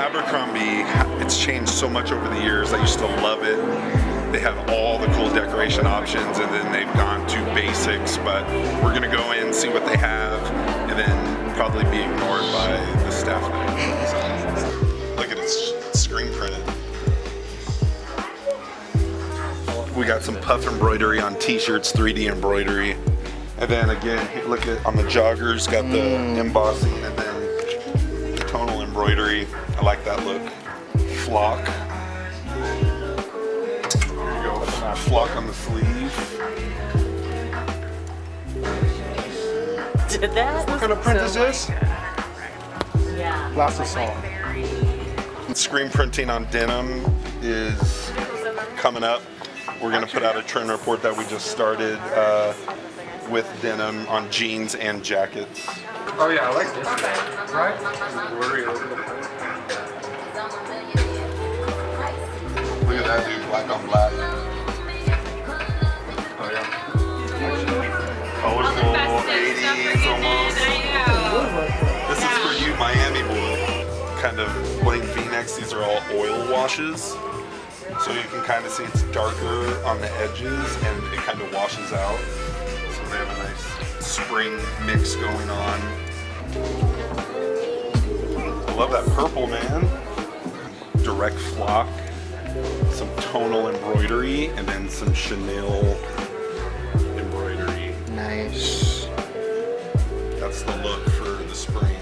Abercrombie, it's changed so much over the years. I used to love it. They have all the cool decoration options, and then they've gone to basics, but we're gonna go in, see what they have, and then probably be ignored by the staff there. So, look at it, it's screen printed. We got some puff embroidery on t-shirts, 3D embroidery. And then again, look at on the joggers, got the embossing, and then the tonal embroidery. I like that look. Flock. Here you go, flock on the sleeve. Did that? What kind of print is this? Yeah. Lots of salt. Screen printing on denim is coming up. We're gonna put out a trend report that we just started with denim on jeans and jackets. Oh yeah, I like this one. Right? Look at that dude, black on black. Oh yeah. Colorful, 80s almost. This is for you, Miami boy. Kind of plain V-necks, these are all oil washes. So you can kind of see it's darker on the edges and it kind of washes out. So they have a nice spring mix going on. I love that purple, man. Direct flock, some tonal embroidery, and then some chenille embroidery. Nice. That's the look for the spring.